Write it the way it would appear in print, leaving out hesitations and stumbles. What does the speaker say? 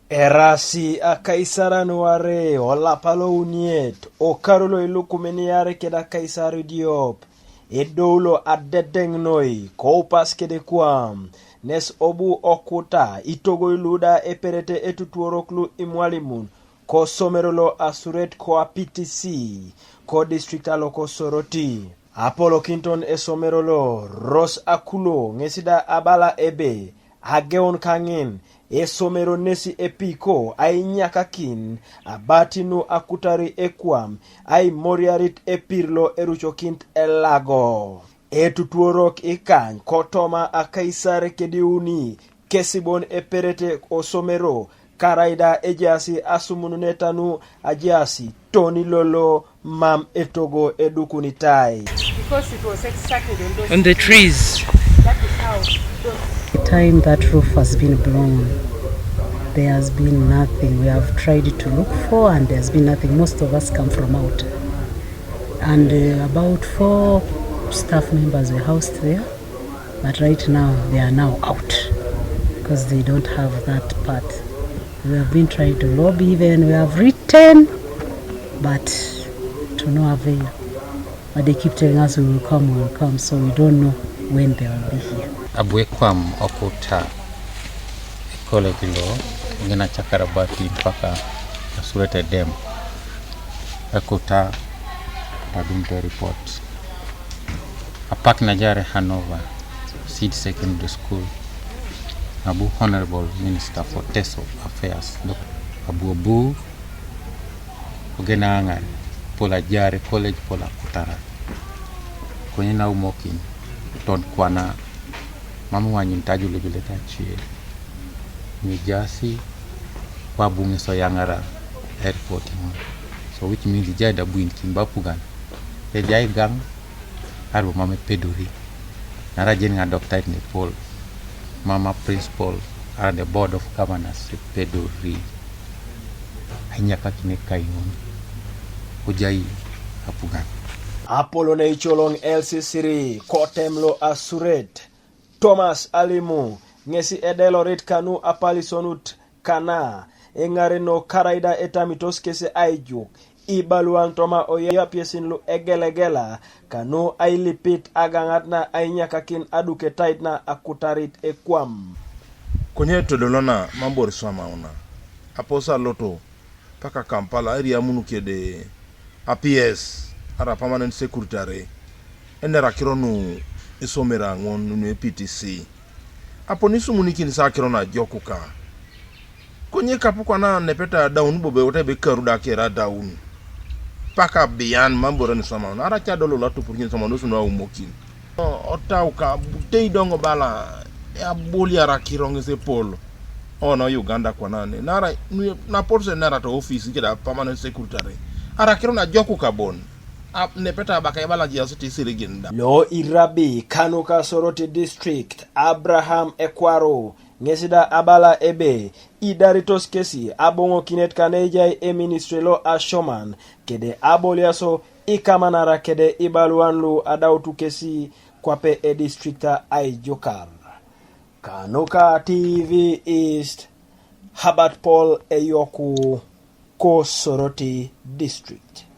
Erasi akaisara nuare olapalo uniet o karolo ilukumeniare keda kaisari diop edoulo adedeng noi koupas kede kwam nes obu okuta itogo iluda eperete etutuoroklu imwalimun ko somerolo asuret ko PTC ko districtalo ko soroti Apollo Kinton esomerolo Ros Akulo ngesida abala ebe ageon kangin esomero nesi epiko ai nyakakin abatinu akutari ekwam ai moriarit epirlo eruchokint elago etutuorok ikany kotoma akaisare kediuni kesibon eperete osomero karaida ejasi asumununetanu ajasi Tony Lolo mam etogo edukunitai because it was exactly on the trees. That is how The time that roof has been blown, there has been nothing. We have tried to look for and there's been nothing. Most of us come from out. And about 4 staff members were housed there. But right now, they are now out because they don't have that part. We have been trying to lobby even. We have written, but to no avail. But they keep telling us we will come, so we don't know when they will be here. Abwekwam okuta ekole kilo ngina chakarabati mpaka Asurete Dam okuta padumte report apak najare Hanover Seed Secondary School Abu Honorable Minister for TESO Affairs Abu ogenanga pola jare college pola kutara kwenye na umoki ton kwana mama wanyin tajule bile tachie ni jasi wabunge so yangara airport so which means jada buin kimbapugan te jay gang arbo mama peduri nara jen nga doctor ni Paul mama principal are the board of governors peduri anyaka kine kayon ujai apugan Apollo na icholong LC3 kotemlo asuret Thomas Alimu ngesi edelorit kanu apalisonut kana engareno karaida etamitos kese aijuk ibaluan toma oya piesinlu egelegela kanu ailipit agangatna ainyakakin aduke taitna akutarit ekwam konye todolona mambori swama una aposa loto paka Kampala area munu kede APS ara permanent secretary endera kironu isomera ngon nu PTC aponisu munikini sa kirona jokuka konye kapukwa na nepeta down bobe otebe karuda kera down paka biyan mambora ni sama ara cha dolo latu purkin sama nusu na umokin otauka butei dongo bala ya boli ara kironge se polo ona Uganda kwa nane nara na porse nara to office kida permanent secretary ara kirona jokuka bon nepeta bakayabala jiasuti sirigenda lo irabi kanuka soroti district Abraham Ekwaro ngesida abala ebe idaritos kesi abongo kinet kanejai ministry lo ashoman kede aboliaso ikamanara kede ibaluanlu adautu kesi kwape districta aijokar Kanuka TV East Herbert Paul Eyoku ko Soroti District